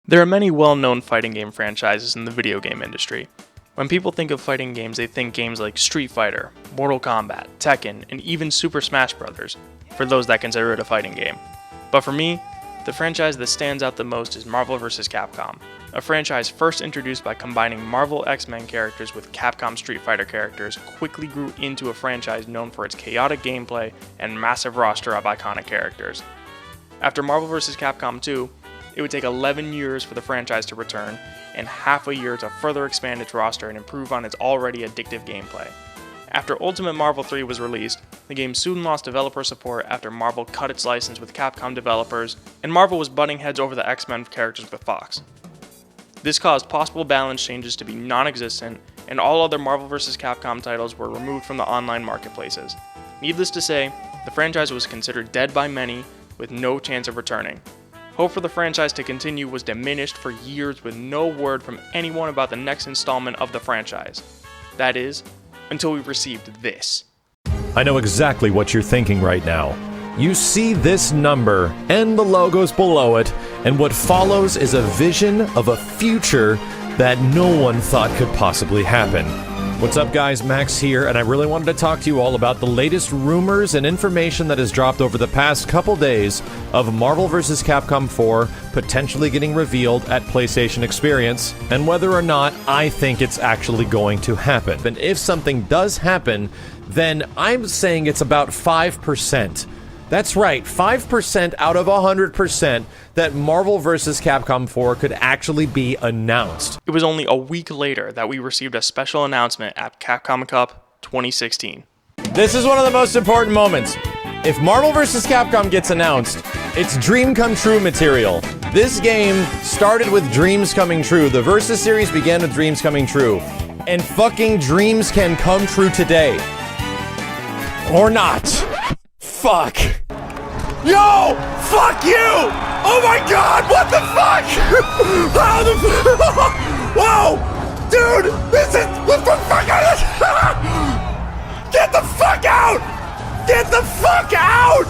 There are many well-known fighting game franchises in the video game industry. When people think of fighting games, they think games like Street Fighter, Mortal Kombat, Tekken, and even Super Smash Bros., for those that consider it a fighting game. But for me, the franchise that stands out the most is Marvel vs. Capcom, a franchise first introduced by combining Marvel X-Men characters with Capcom Street Fighter characters, quickly grew into a franchise known for its chaotic gameplay and massive roster of iconic characters. After Marvel vs. Capcom 2, it would take 11 years for the franchise to return, and half a year to further expand its roster and improve on its already addictive gameplay. After Ultimate Marvel 3 was released, the game soon lost developer support after Marvel cut its license with Capcom developers, and Marvel was butting heads over the X-Men characters with Fox. This caused possible balance changes to be non-existent, and all other Marvel vs. Capcom titles were removed from the online marketplaces. Needless to say, the franchise was considered dead by many, with no chance of returning. Hope for the franchise to continue was diminished for years with no word from anyone about the next installment of the franchise. That is, until we received this. I know exactly what you're thinking right now. You see this number and the logos below it, and what follows is a vision of a future that no one thought could possibly happen. What's up guys, Max here, and I really wanted to talk to you all about the latest rumors and information that has dropped over the past couple days of Marvel vs. Capcom 4 potentially getting revealed at PlayStation Experience, and whether or not I think it's actually going to happen. And if something does happen, then I'm saying it's about 5%. That's right, 5% out of 100% that Marvel vs. Capcom 4 could actually be announced. It was only a week later that we received a special announcement at Capcom Cup 2016. This is one of the most important moments. If Marvel vs. Capcom gets announced, it's dream come true material. This game started with dreams coming true. The Versus series began with dreams coming true. And fucking dreams can come true today. Or not. Fuck. Yo! Fuck you! Oh my god, what the fuck? How the fuck? Whoa! Dude, this is... What the fuck? Get the fuck out! Get the fuck out!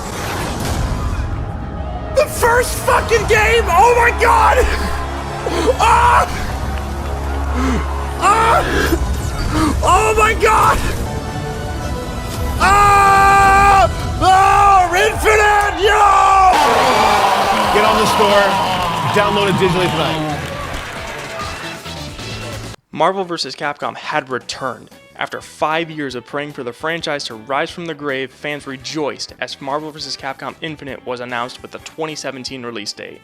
The first fucking game! Oh my god! Ah! Ah! Oh my god! Ah! Oh, Infinite! Yo! Get on the store. Download it digitally tonight. Marvel vs. Capcom had returned. After 5 years of praying for the franchise to rise from the grave, fans rejoiced as Marvel vs. Capcom Infinite was announced with the 2017 release date.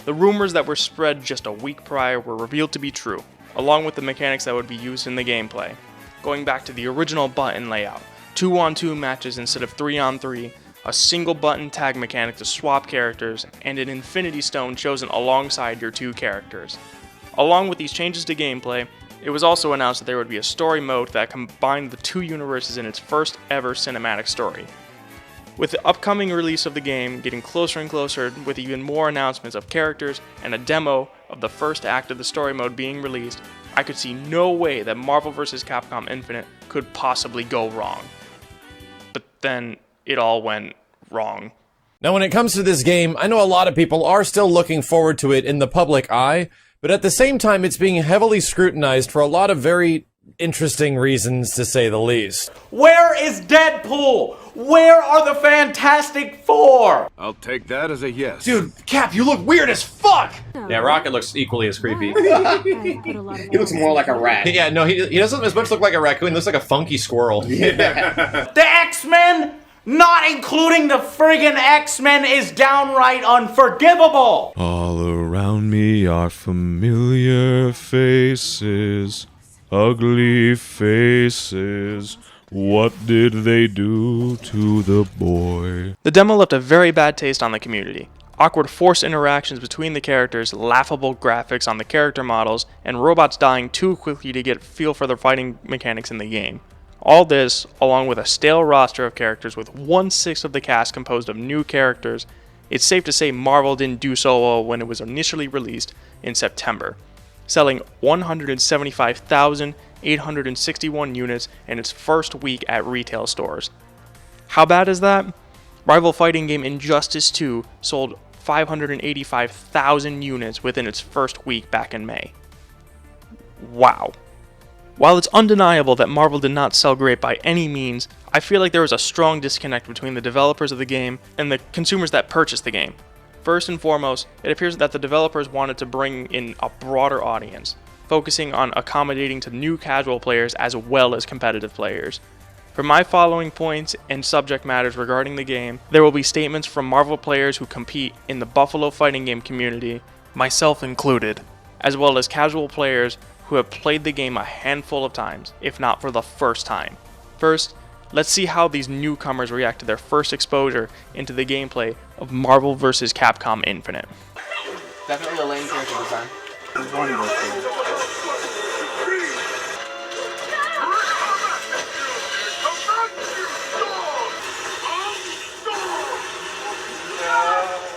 The rumors that were spread just a week prior were revealed to be true, along with the mechanics that would be used in the gameplay. Going back to the original button layout, 2-on-2 matches instead of 3-on-3, a single button tag mechanic to swap characters, and an Infinity Stone chosen alongside your two characters. Along with these changes to gameplay, it was also announced that there would be a story mode that combined the two universes in its first ever cinematic story. With the upcoming release of the game getting closer and closer, with even more announcements of characters and a demo of the first act of the story mode being released, I could see no way that Marvel vs. Capcom Infinite could possibly go wrong. But then it all went wrong. Now when it comes to this game, I know a lot of people are still looking forward to it in the public eye, but at the same time it's being heavily scrutinized for a lot of very interesting reasons, to say the least. Where is Deadpool? Where are the Fantastic Four? I'll take that as a yes. Dude, Cap, you look weird as fuck! Yeah, Rocket looks equally as creepy. He looks more like a rat. Yeah, no, he doesn't as much look like a raccoon, he looks like a funky squirrel. The X-Men, not including the friggin' X-Men, is downright unforgivable! All around me are familiar faces, ugly faces. What did they do to the boy? The demo left a very bad taste on the community. Awkward forced interactions between the characters, laughable graphics on the character models, and robots dying too quickly to get a feel for the fighting mechanics in the game. All this, along with a stale roster of characters with 1/6 of the cast composed of new characters, it's safe to say Marvel didn't do so well when it was initially released in September, selling 175,861 units in its first week at retail stores. How bad is that? Rival fighting game Injustice 2 sold 585,000 units within its first week back in May. Wow. While it's undeniable that Marvel did not sell great by any means, I feel like there was a strong disconnect between the developers of the game and the consumers that purchased the game. First and foremost, it appears that the developers wanted to bring in a broader audience, focusing on accommodating to new casual players as well as competitive players. For my following points and subject matters regarding the game, there will be statements from Marvel players who compete in the Buffalo fighting game community, myself included, as well as casual players who have played the game a handful of times, if not for the first time. First, let's see how these newcomers react to their first exposure into the gameplay of Marvel vs. Capcom Infinite. Definitely a lame character design.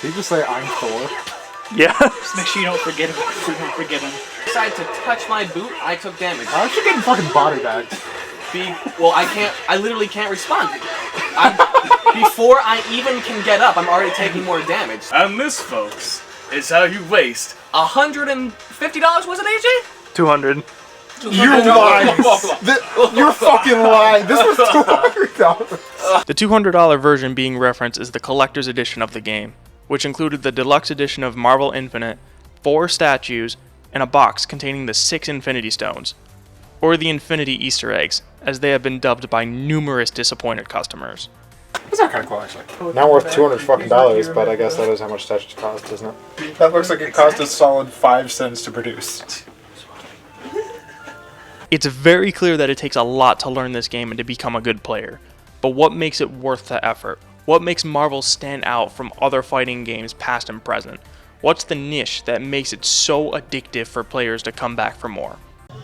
Did you just say I'm Thor? Yeah. Just make sure you don't forget him. Decided to touch my boot, I took damage. Why aren't you getting fucking body bags? Well, I literally can't respond. Before I even can get up, I'm already taking more damage. And this, folks, is how you waste. $150 was it, AJ? 200. You're lying. You're fucking lying. This was $200. The $200 version being referenced is the collector's edition of the game, which included the deluxe edition of Marvel Infinite, 4 statues, and a box containing the 6 Infinity Stones, or the Infinity Easter eggs, as they have been dubbed by numerous disappointed customers. These are kind of cool, actually. Now worth $200 fucking dollars, but I guess that is how much statues cost, isn't it? That looks like it cost a solid 5 cents to produce. It's very clear that it takes a lot to learn this game and to become a good player, but what makes it worth the effort? What makes Marvel stand out from other fighting games past and present? What's the niche that makes it so addictive for players to come back for more?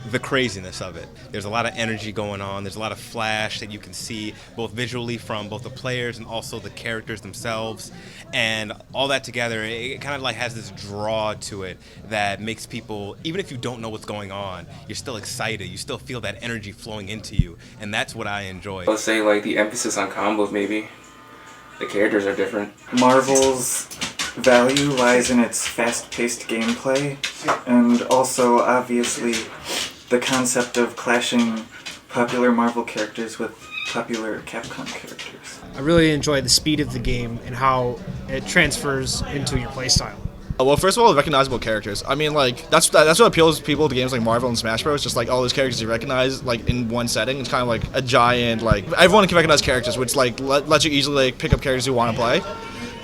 The craziness of it. There's a lot of energy going on. There's a lot of flash that you can see both visually from both the players and also the characters themselves. And all that together, it kind of like has this draw to it that makes people, even if you don't know what's going on, you're still excited. You still feel that energy flowing into you. And that's what I enjoy. Let's say like the emphasis on combos maybe. The characters are different. Marvel's value lies in its fast-paced gameplay, and also, obviously, the concept of clashing popular Marvel characters with popular Capcom characters. I really enjoy the speed of the game and how it transfers into your playstyle. Well, first of all, recognizable characters. I mean, like, that's what appeals to people to games like Marvel and Smash Bros. Just like all those characters you recognize, like in one setting. It's kind of like a giant, like everyone can recognize characters, which like lets you easily like, pick up characters you want to play.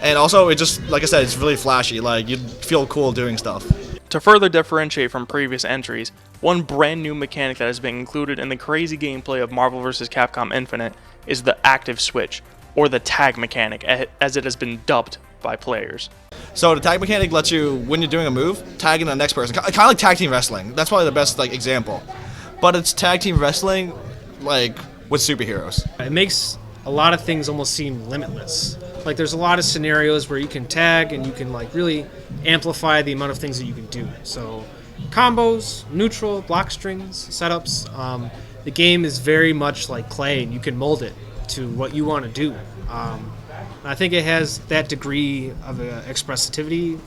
And also, it just, like I said, it's really flashy. Like you feel cool doing stuff. To further differentiate from previous entries, one brand new mechanic that has been included in the crazy gameplay of Marvel vs. Capcom Infinite is the active switch, or the tag mechanic, as it has been dubbed by players. So the tag mechanic lets you, when you're doing a move, tag in the next person. Kind of like tag team wrestling. That's probably the best like example. But it's tag team wrestling, like with superheroes. It makes a lot of things almost seem limitless. Like there's a lot of scenarios where you can tag and you can like really amplify the amount of things that you can do. So combos, neutral, block strings, setups. The game is very much like clay, and you can mold it to what you want to do. I think it has that degree of expressivity,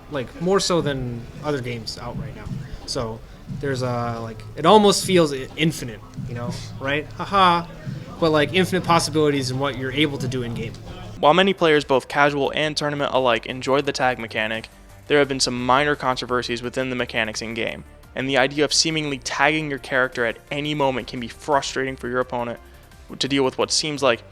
like more so than other games out right now. So there's like it almost feels infinite, you know, right? Haha, but like infinite possibilities in what you're able to do in game. While many players, both casual and tournament alike, enjoyed the tag mechanic, there have been some minor controversies within the mechanics in game, and the idea of seemingly tagging your character at any moment can be frustrating for your opponent to deal with what seems like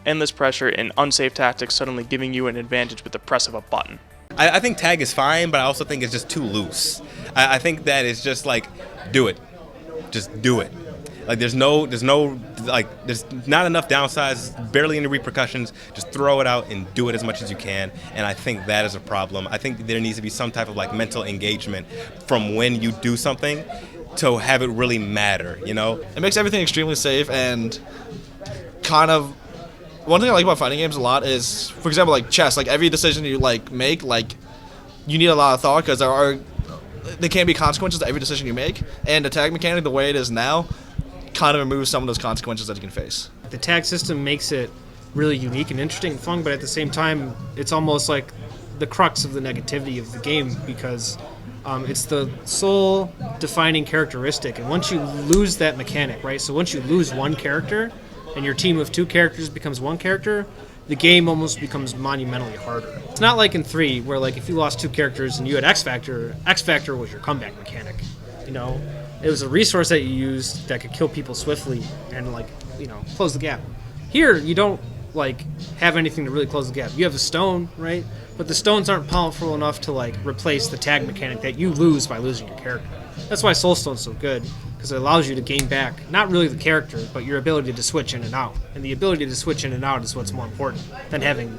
endless pressure and unsafe tactics suddenly giving you an advantage with the press of a button. I think tag is fine, but I also think it's just too loose. I think that it's just like, do it. Just do it. Like there's not enough downsides, barely any repercussions. Just throw it out and do it as much as you can. And I think that is a problem. I think there needs to be some type of like mental engagement from when you do something to have it really matter, you know? It makes everything extremely safe, and kind of one thing I like about fighting games a lot is, for example, like chess. Like every decision you like make, like you need a lot of thought because there can be consequences to every decision you make. And the tag mechanic, the way it is now, kind of removes some of those consequences that you can face. The tag system makes it really unique and interesting and fun, but at the same time, it's almost like the crux of the negativity of the game, because it's the sole defining characteristic. And once you lose that mechanic, right? So once you lose one character and your team of 2 characters becomes 1 character, the game almost becomes monumentally harder. It's not like in 3 where like if you lost 2 characters and you had X Factor was your comeback mechanic. You know, it was a resource that you used that could kill people swiftly and like, you know, close the gap. Here you don't like have anything to really close the gap. You have a stone, right? But the stones aren't powerful enough to like replace the tag mechanic that you lose by losing your character. That's why Soul Stone's so good, because it allows you to gain back not really the character, but your ability to switch in and out. And the ability to switch in and out is what's more important than having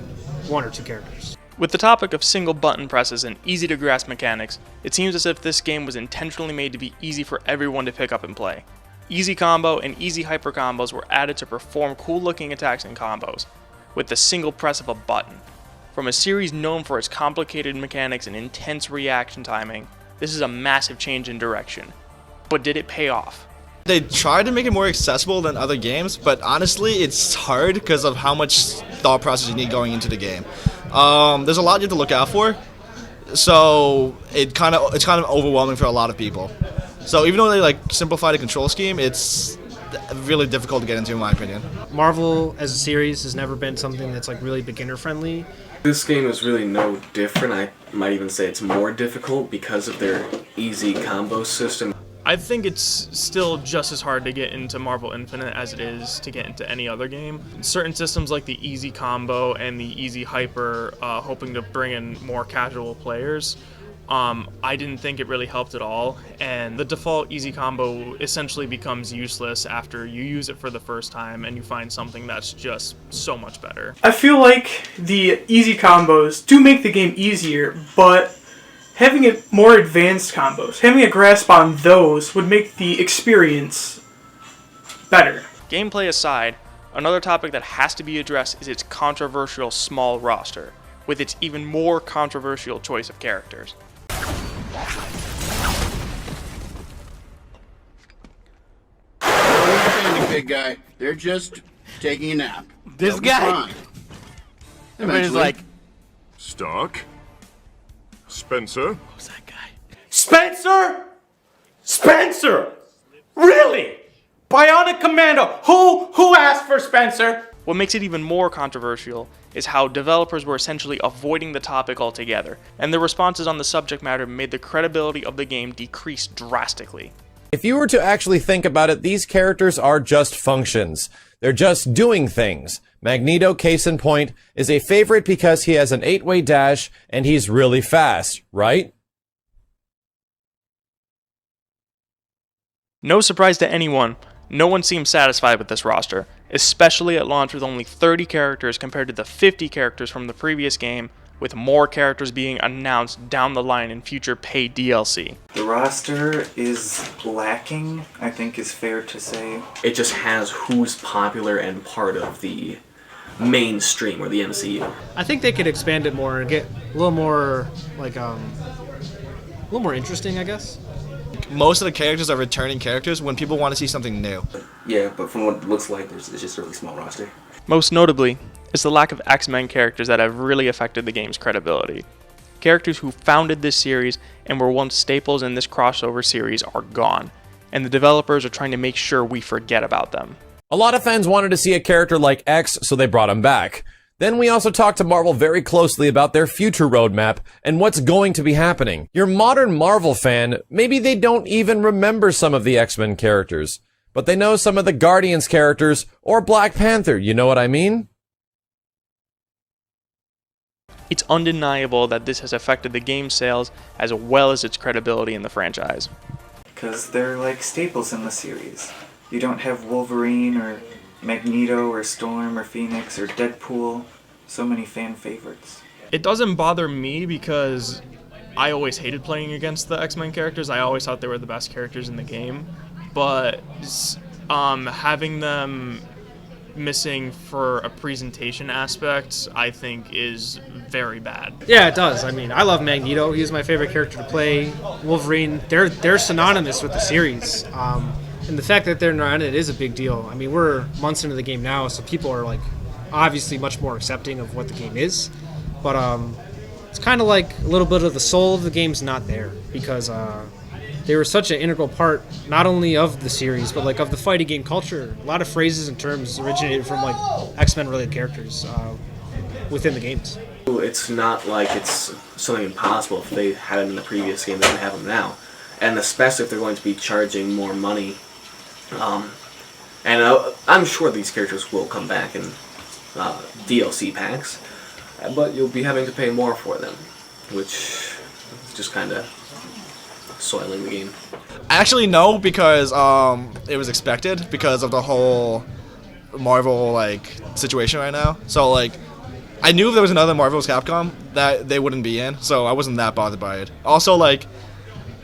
1 or 2 characters. With the topic of single button presses and easy to grasp mechanics, it seems as if this game was intentionally made to be easy for everyone to pick up and play. Easy combo and easy hyper combos were added to perform cool looking attacks and combos, with the single press of a button. From a series known for its complicated mechanics and intense reaction timing, this is a massive change in direction. But did it pay off? They tried to make it more accessible than other games, but honestly, it's hard because of how much thought process you need going into the game. There's a lot you have to look out for, so it's kind of overwhelming for a lot of people. So even though they like simplify the control scheme, it's really difficult to get into, in my opinion. Marvel as a series has never been something that's like really beginner friendly. This game is really no different. I might even say it's more difficult because of their easy combo system. I think it's still just as hard to get into Marvel Infinite as it is to get into any other game. Certain systems like the easy combo and the easy hyper, hoping to bring in more casual players, I didn't think it really helped at all, and the default easy combo essentially becomes useless after you use it for the first time and you find something that's just so much better. I feel like the easy combos do make the game easier, but having it more advanced combos, having a grasp on those would make the experience better. Gameplay aside, another topic that has to be addressed is its controversial small roster, with its even more controversial choice of characters. Big guy, they're just taking a nap. This guy. Everybody's like, Stark? Spencer? Who's that guy? Spencer? Spencer? Really? Bionic Commando. Who asked for Spencer? What makes it even more controversial is how developers were essentially avoiding the topic altogether, and their responses on the subject matter made the credibility of the game decrease drastically. If you were to actually think about it, these characters are just functions. They're just doing things. Magneto, case in point, is a favorite because he has an 8-way dash and he's really fast, right? No surprise to anyone, no one seems satisfied with this roster, especially at launch with only 30 characters compared to the 50 characters from the previous game, with more characters being announced down the line in future paid DLC. The roster is lacking, I think is fair to say. It just has who's popular and part of the mainstream or the MCU. I think they could expand it more and get a little more like a little more interesting, I guess. Most of the characters are returning characters when people want to see something new. Yeah, but from what it looks like, it's just a really small roster. Most notably, is the lack of X-Men characters that have really affected the game's credibility. Characters who founded this series and were once staples in this crossover series are gone, and the developers are trying to make sure we forget about them. A lot of fans wanted to see a character like X, so they brought him back. Then we also talked to Marvel very closely about their future roadmap and what's going to be happening. Your modern Marvel fan, maybe they don't even remember some of the X-Men characters, but they know some of the Guardians characters or Black Panther, you know what I mean? It's undeniable that this has affected the game's sales as well as its credibility in the franchise. Because they're like staples in the series. You don't have Wolverine or Magneto or Storm or Phoenix or Deadpool. So many fan favorites. It doesn't bother me because I always hated playing against the X-Men characters. I always thought they were the best characters in the game. But having them missing for a presentation aspect, I think, is very bad. Yeah, it does. I mean, I love Magneto. He's my favorite character to play. Wolverine, they're synonymous with the series. And the fact that they're not in it is a big deal. I mean, we're months into the game now, so people are like obviously much more accepting of what the game is. But it's kind of like a little bit of the soul of the game's not there, because they were such an integral part not only of the series but like of the fighting game culture. A lot of phrases and terms originated from like X-Men related characters within the games. It's not like it's something impossible. If they had it in the previous game, they can have them now, and especially if they're going to be charging more money. And I'm sure these characters will come back in DLC packs, but you'll be having to pay more for them, which is just kind of soiling the game. Actually, no, because it was expected because of the whole Marvel like situation right now. So like, I knew if there was another Marvel vs. Capcom that they wouldn't be in, so I wasn't that bothered by it. Also, like,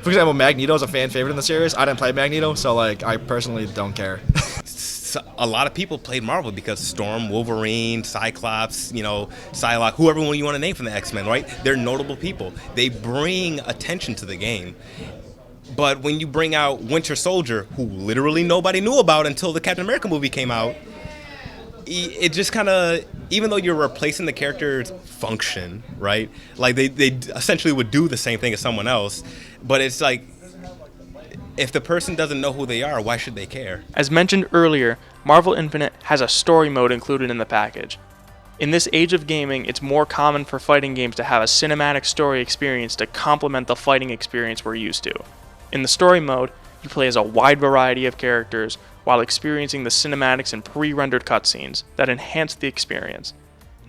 for example, Magneto is a fan favorite in the series. I didn't play Magneto, so like, I personally don't care. A lot of people played Marvel because Storm, Wolverine, Cyclops, Psylocke, whoever one you want to name from the X-Men, right? They're notable people. They bring attention to the game. But when you bring out Winter Soldier, who literally nobody knew about until the Captain America movie came out, it just kind of, even though you're replacing the character's function, right? Like they essentially would do the same thing as someone else, but it's like, if the person doesn't know who they are, why should they care? As mentioned earlier, Marvel Infinite has a story mode included in the package. In this age of gaming, it's more common for fighting games to have a cinematic story experience to complement the fighting experience we're used to. In the story mode, you play as a wide variety of characters while experiencing the cinematics and pre-rendered cutscenes that enhance the experience.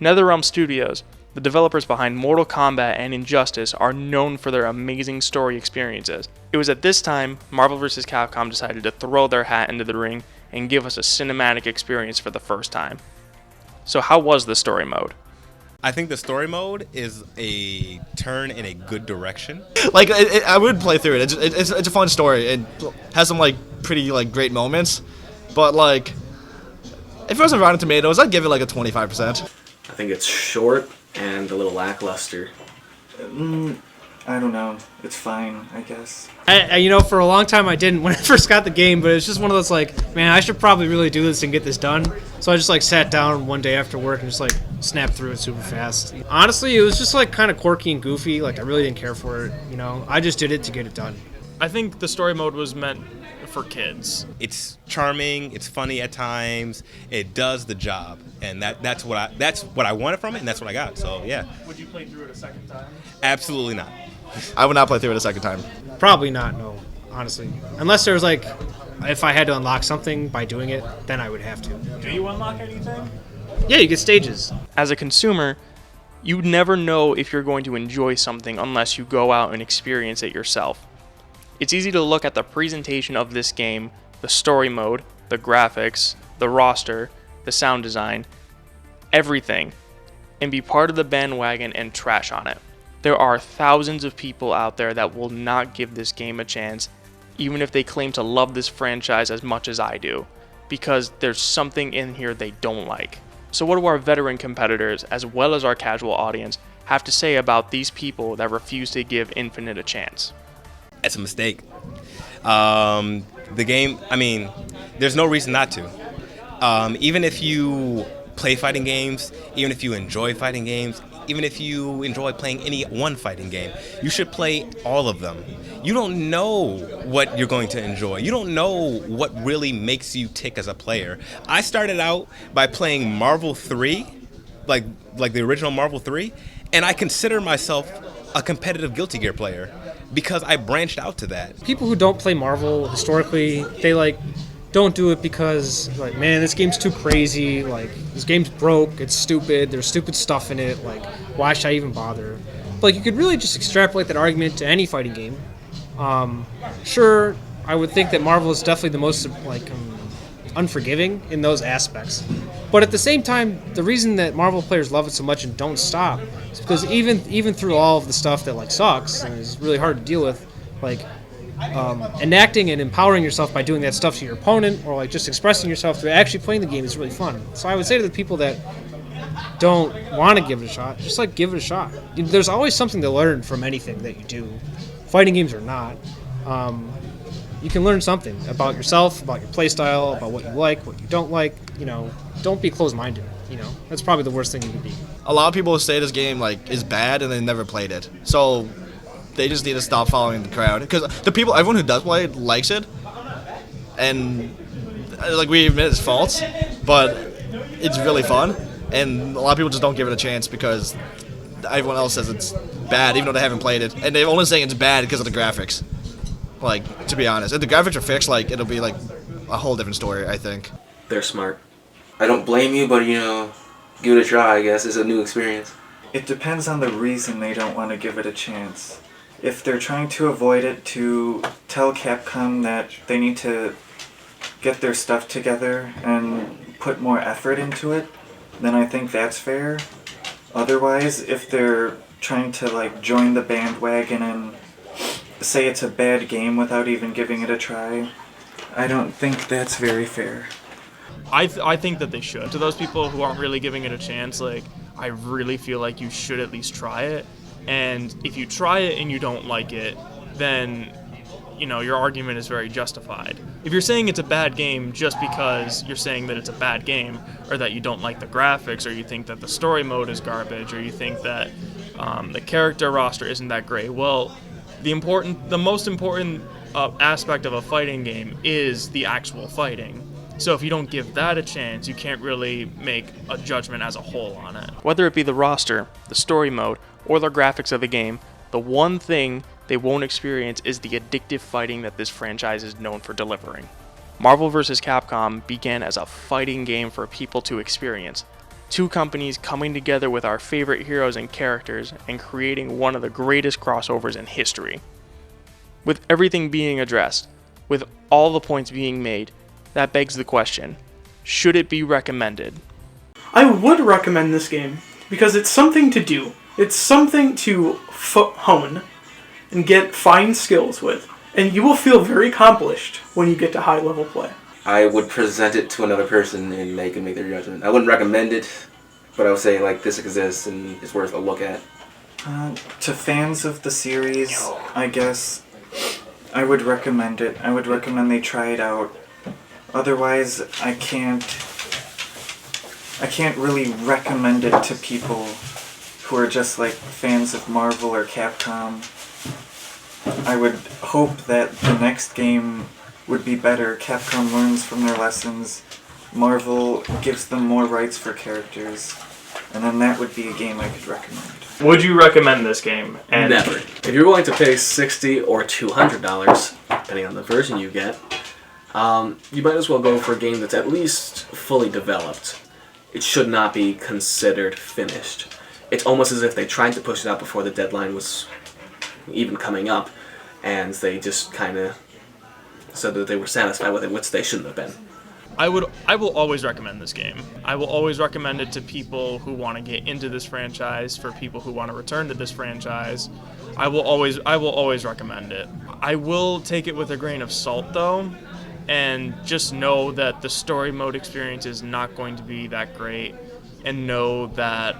NetherRealm Studios, the developers behind Mortal Kombat and Injustice, are known for their amazing story experiences. It was at this time Marvel vs. Capcom decided to throw their hat into the ring and give us a cinematic experience for the first time. So how was the story mode? I think the story mode is a turn in a good direction. Like, I would play through it. It's a fun story. It has some like pretty like great moments, but like, if it wasn't Rotten Tomatoes, I'd give it like a 25%. I think it's short and a little lackluster. I don't know. It's fine, I guess. For a long time I didn't when I first got the game, but it's just one of those like, man, I should probably really do this and get this done. So I just like sat down one day after work and just like snapped through it super fast. Honestly, it was just like kind of quirky and goofy. Like I really didn't care for it. I just did it to get it done. I think the story mode was meant for kids. It's charming, it's funny at times, it does the job, and that's what I wanted from it, and that's what I got. So yeah. Would you play through it a second time? Absolutely not. I would not play through it a second time. Probably not, no, honestly. Unless there was like, if I had to unlock something by doing it, then I would have to. Do you unlock anything? Yeah, you get stages. As a consumer, you never know if you're going to enjoy something unless you go out and experience it yourself. It's easy to look at the presentation of this game, the story mode, the graphics, the roster, the sound design, everything, and be part of the bandwagon and trash on it. There are thousands of people out there that will not give this game a chance, even if they claim to love this franchise as much as I do, because there's something in here they don't like. So what do our veteran competitors, as well as our casual audience, have to say about these people that refuse to give Infinite a chance? It's a mistake. The game, there's no reason not to. Even if you play fighting games, even if you enjoy fighting games, even if you enjoy playing any one fighting game, you should play all of them. You don't know what you're going to enjoy. You don't know what really makes you tick as a player. I started out by playing Marvel 3, like the original Marvel 3, and I consider myself a competitive Guilty Gear player because I branched out to that. People who don't play Marvel historically, they like don't do it because like, man, this game's too crazy, like this game's broke, it's stupid, there's stupid stuff in it, like why should I even bother? But like, you could really just extrapolate that argument to any fighting game. Sure, I would think that Marvel is definitely the most unforgiving in those aspects. But at the same time, the reason that Marvel players love it so much and don't stop is because even through all of the stuff that like sucks and is really hard to deal with, like enacting and empowering yourself by doing that stuff to your opponent, or like just expressing yourself through actually playing the game is really fun. So I would say to the people that don't want to give it a shot, just like give it a shot. There's always something to learn from anything that you do, fighting games or not. You can learn something about yourself, about your playstyle, about what you like, what you don't like. Don't be closed-minded. You know, that's probably the worst thing you could be. A lot of people say this game like is bad and they never played it, so they just need to stop following the crowd. Because everyone who does play it likes it, and like we admit it's false, but it's really fun. And a lot of people just don't give it a chance because everyone else says it's bad, even though they haven't played it, and they're only saying it's bad because of the graphics. Like, to be honest, if the graphics are fixed, like it'll be like a whole different story, I think. They're smart. I don't blame you, but give it a try, I guess. It's a new experience. It depends on the reason they don't want to give it a chance. If they're trying to avoid it to tell Capcom that they need to get their stuff together and put more effort into it, then I think that's fair. Otherwise, if they're trying to like join the bandwagon and say it's a bad game without even giving it a try, I don't think that's very fair. I think that they should. To those people who aren't really giving it a chance, like, I really feel like you should at least try it. And if you try it and you don't like it, then, your argument is very justified. If you're saying it's a bad game just because you're saying that it's a bad game, or that you don't like the graphics, or you think that the story mode is garbage, or you think that the character roster isn't that great, well, the most important aspect of a fighting game is the actual fighting. So if you don't give that a chance, you can't really make a judgment as a whole on it. Whether it be the roster, the story mode, or the graphics of the game, the one thing they won't experience is the addictive fighting that this franchise is known for delivering. Marvel vs. Capcom began as a fighting game for people to experience. Two companies coming together with our favorite heroes and characters and creating one of the greatest crossovers in history. With everything being addressed, with all the points being made, that begs the question, should it be recommended? I would recommend this game because it's something to do. It's something to hone and get fine skills with, and you will feel very accomplished when you get to high level play. I would present it to another person and they can make their judgment. I wouldn't recommend it, but I would say like this exists and it's worth a look at. To fans of the series, I guess I would recommend it. I would recommend they try it out. Otherwise, I can't really recommend it to people who are just like fans of Marvel or Capcom. I would hope that the next game would be better. Capcom learns from their lessons. Marvel gives them more rights for characters. And then that would be a game I could recommend. Would you recommend this game? And never. If you're willing to pay $60 or $200, depending on the version you get, you might as well go for a game that's at least fully developed. It should not be considered finished. It's almost as if they tried to push it out before the deadline was even coming up, and they just kind of said that they were satisfied with it, which they shouldn't have been. I will always recommend this game. I will always recommend it to people who want to get into this franchise, for people who want to return to this franchise. I will always recommend it. I will take it with a grain of salt though, and just know that the story mode experience is not going to be that great, and know that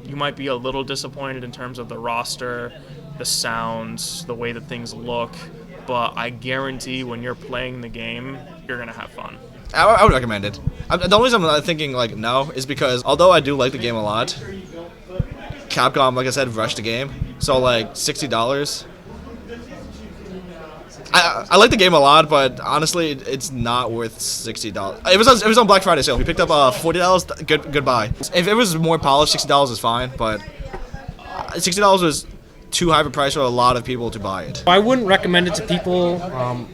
you might be a little disappointed in terms of the roster, the sounds, the way that things look, but I guarantee when you're playing the game, you're going to have fun. I would recommend it. The only reason I'm thinking like no is because although I do like the game a lot, Capcom, like I said, rushed the game. So like $60. I like the game a lot, but honestly, it's not worth $60. It was on Black Friday sale. We picked up $40. Goodbye. If it was more polished, $60 is fine, but $60 was too high of a price for a lot of people to buy it. I wouldn't recommend it to people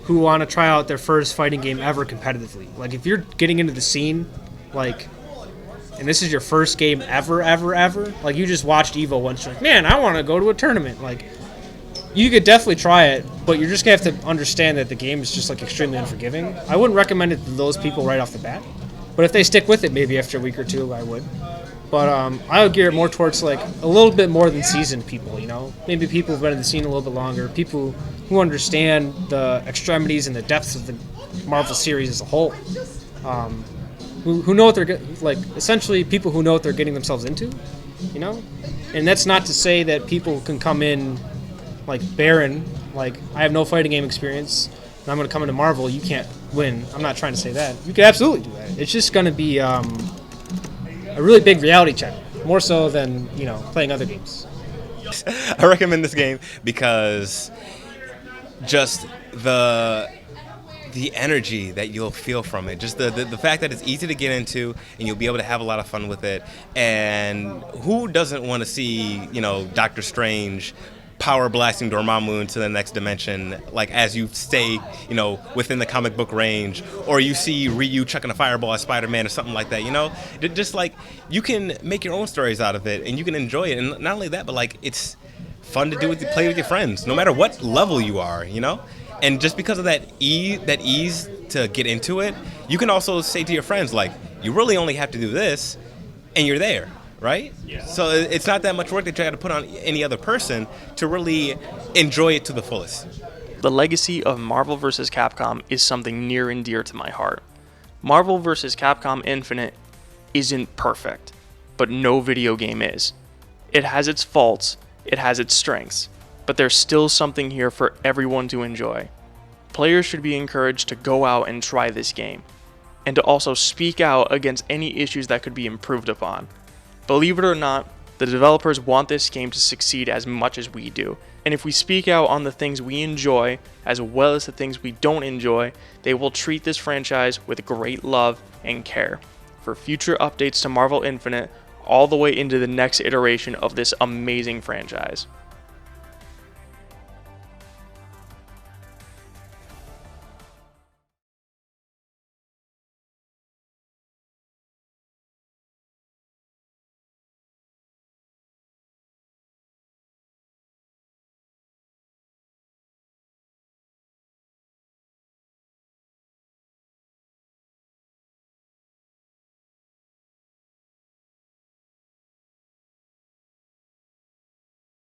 who want to try out their first fighting game ever competitively. Like, if you're getting into the scene, like, and this is your first game ever, like, you just watched EVO once, you're like, man, I want to go to a tournament. Like, you could definitely try it, but you're just going to have to understand that the game is just, like, extremely unforgiving. I wouldn't recommend it to those people right off the bat. But if they stick with it, maybe after a week or two, I would. But I would gear it more towards, like, a little bit more than seasoned people, you know? Maybe people who've been in the scene a little bit longer, people who understand the extremities and the depths of the Marvel series as a whole. Who know what they're, like, essentially people who know what they're getting themselves into, you know? And that's not to say that people can come in, like, barren, like, I have no fighting game experience, and I'm going to come into Marvel, you can't win. I'm not trying to say that. You could absolutely do that. It's just going to be, a really big reality check, more so than playing other games. I recommend this game because just the energy that you'll feel from it, just the fact that it's easy to get into and you'll be able to have a lot of fun with it. And who doesn't want to see, Doctor Strange power blasting Dormammu into the next dimension, like as you stay, within the comic book range, or you see Ryu chucking a fireball at Spider-Man or something like that, just like you can make your own stories out of it and you can enjoy it. And not only that, but like it's fun to play with your friends, no matter what level you are, And just because of that ease to get into it, you can also say to your friends, like, you really only have to do this, and you're there, right? Yeah. So it's not that much work that you got to put on any other person to really enjoy it to the fullest. The legacy of Marvel vs. Capcom is something near and dear to my heart. Marvel vs. Capcom Infinite isn't perfect, but no video game is. It has its faults, it has its strengths, but there's still something here for everyone to enjoy. Players should be encouraged to go out and try this game, and to also speak out against any issues that could be improved upon. Believe it or not, the developers want this game to succeed as much as we do, and if we speak out on the things we enjoy, as well as the things we don't enjoy, they will treat this franchise with great love and care. For future updates to Marvel Infinite, all the way into the next iteration of this amazing franchise.